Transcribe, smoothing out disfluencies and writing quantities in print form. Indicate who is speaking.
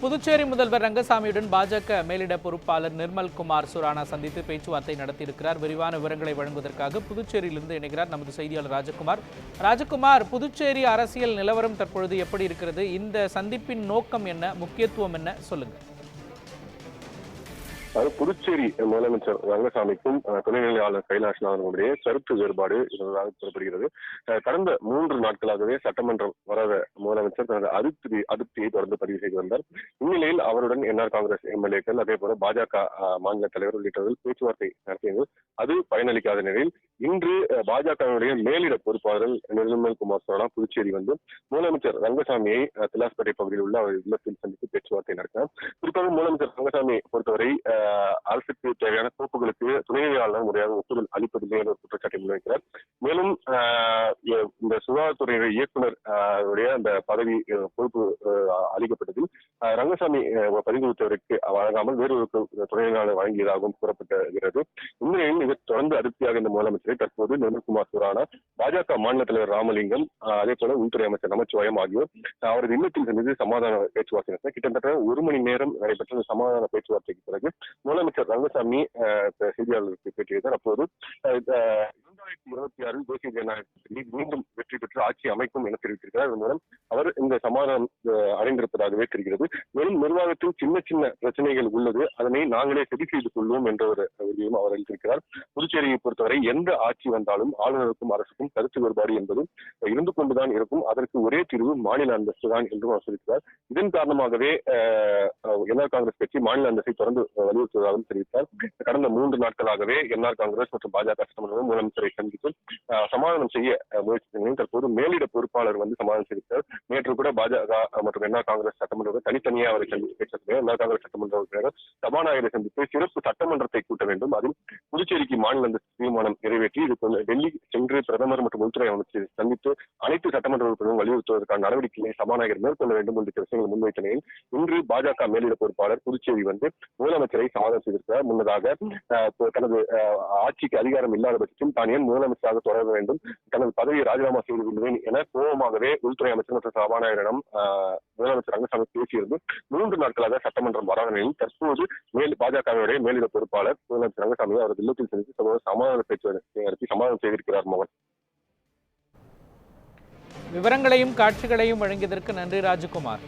Speaker 1: புதுச்சேரி முதல்வர் ரங்கசாமியுடன் பாஜக மேலிட பொறுப்பாளர் நிர்மல்குமார் சுரானா சந்தித்து பேச்சுவார்த்தை நடத்தியிருக்கிறார். விரிவான விவரங்களை வழங்குவதற்காக புதுச்சேரியிலிருந்து இணைகிறார் நமது செய்தியாளர் ராஜகுமார். புதுச்சேரி அரசியல் நிலவரம் தற்பொழுது எப்படி இருக்கிறது? இந்த சந்திப்பின் நோக்கம் என்ன, முக்கியத்துவம் என்ன, சொல்லுங்க.
Speaker 2: புதுச்சேரி முதலமைச்சர் ரங்கசாமிக்கும் துணைநிலை ஆளுநர் கைலாஷ்நாதனுடைய கருத்து வேறுபாடு இருந்ததாக கூறப்படுகிறது. கடந்த 3 நாட்களாகவே சட்டமன்றம் வராத முதலமைச்சர் தனது அதிருப்தியை தொடர்ந்து பதிவு செய்து வந்தார். இந்நிலையில் அவருடன் என்ஆர் காங்கிரஸ் எம்எல்ஏக்கள், அதே போல பாஜக மாநில தலைவர் உள்ளிட்டவர்கள் பேச்சுவார்த்தை நடத்தியது. அது பயனளிக்காத நிலையில் இன்று பாஜகவினுடைய மேலிட பொறுப்பாளர் நிர்மல்குமார் சுரானா புதுச்சேரி வந்து முதலமைச்சர் ரங்கசாமியை திலாஸ்பேட்டை பகுதியில் உள்ள அவர் இல்லத்தில் சந்தித்து பேச்சுவார்த்தை நடத்தினார். குறிப்பாக முதலமைச்சர் ரங்கசாமியை பொறுத்தவரை அரசுக்கு தேவையான கோப்புகளுக்கு துணைநிலை ஆளுநர் முறையாக ஒப்புதல் அளிப்பதில்லை என்ற குற்றச்சாட்டை முன்வைக்கிறார். மேலும் இந்த சுகாதாரத்துறை இயக்குனர் அந்த பதவி பொறுப்பு அளிக்கப்பட்டதில் ரங்கசாமி பதிவு உத்தரவிற்கு வழங்காமல் வேறு ஒரு துணைநிலை ஆளுநர் வழங்கியதாகவும் கூறப்பட்டுகிறது. இந்நிலையில் இதை தொடர்ந்து அதிருப்தியாக இந்த முதலமைச்சரை தற்போது நிர்மல்குமார் சுரானா, பாஜக மாநில தலைவர் ராமலிங்கம், அதே போல உள்துறை அமைச்சர் நமச்சிவாயம் ஆகியோர் அவரது இல்லத்தில் சென்று சமாதான பேச்சுவார்த்தை நடத்தினர். கிட்டத்தட்ட 1 மணி நேரம் நடைபெற்ற சமாதான பேச்சுவார்த்தைக்கு பிறகு முதலமைச்சர் ரங்கசாமி செய்தியாளர்களுக்கு பேட்டியளித்தார். அப்போது 2026 தேசிய ஜனநாயக மீண்டும் வெற்றி பெற்று ஆட்சி அமைக்கும் என தெரிவித்திருக்கிறார். இதன் மூலம் அவர் இந்த சமாதானம் அடைந்திருப்பதாகவே தெரிகிறது. மேலும் நிர்வாகத்தில் சின்ன சின்ன பிரச்சனைகள் உள்ளது, அதனை நாங்களே சரி செய்து கொள்வோம் என்ற ஒரு உறுதியும் அவர் அளித்திருக்கிறார். புதுச்சேரியை பொறுத்தவரை எந்த ஆட்சி வந்தாலும் ஆளுநருக்கும் அரசுக்கும் கருத்து வேறுபாடு என்பது இருந்து கொண்டுதான் இருக்கும். அதற்கு ஒரே தீர்வு மாநில அந்தஸ்து தான் என்றும் அவர் சொல்லியிருக்கிறார். இதன் காரணமாகவே என்ஆர் காங்கிரஸ் கட்சி மாநில அந்தஸ்தை தொடர்ந்து வலியுறுத்துவதாகவும் தெரிவித்தார். கடந்த 3 நாட்களாகவே என்ஆர் காங்கிரஸ் மற்றும் பாஜக சட்டமன்ற முதலமைச்சரை சந்தித்து சமாதானம் செய்ய முயற்சி. தற்போது மேலிட பொறுப்பாளர் வந்து சமாதானம் செய்திருக்கிறார். நேற்று கூட பாஜக மற்றும் என்ஆர் காங்கிரஸ் சட்டமன்ற தனித்தனியாக அவரை சந்தித்து பேசியிருக்கிறார். என்ஆர் காங்கிரஸ் சட்டமன்ற உறுப்பினர் சபாநாயகரை சந்தித்து சிறப்பு சட்டமன்றத்தை கூட்ட வேண்டும், அதில் புதுச்சேரிக்கு மாநில அந்தஸ்து தீர்மானம் நிறைவேற்றி இது டெல்லி சென்று பிரதமர் மற்றும் உள்துறை அமைச்சரை சந்தித்து அனைத்து சட்டமன்ற உறுப்பினரும் வலியுறுத்துவதற்கான நடவடிக்கைகளை சபாநாயகர் மேற்கொள்ள வேண்டும் என்ற விஷயங்கள் முன்வைத்த நிலையில் இன்று பாஜக மேலிட பொறுப்பாளர் புதுச்சேரி வந்து முதலமைச்சரை சமாதானம் செய்திருக்கிறார். முன்னதாக தனது ஆட்சிக்கு அதிகாரம் இல்லாத பட்சத்தில் தான் ஏன் முதலமைச்சராக தொடர வேண்டும், தனது பதவியை ராஜினாமா செய்து கொள்வேன் என கோபமாகவே உள்துறை அமைச்சர் மற்றும் சபாநாயகரிடம் முதலமைச்சர் ரங்கசாமி பேசியிருந்து 3 நாட்களாக சட்டமன்றம் வராத நிலையில் தற்போது பாஜகவினுடைய மேலிட பொறுப்பாளர் முதலமைச்சர் ரங்கசாமி அவரது இல்லத்தில் சென்று சமாதான பேச்சுவார்த்தை நடத்தி சமாதானம் செய்திருக்கிறார். மோகன்,
Speaker 1: விவரங்களையும் காட்சிகளையும் வழங்கியதற்கு நன்றி ராஜகுமார்.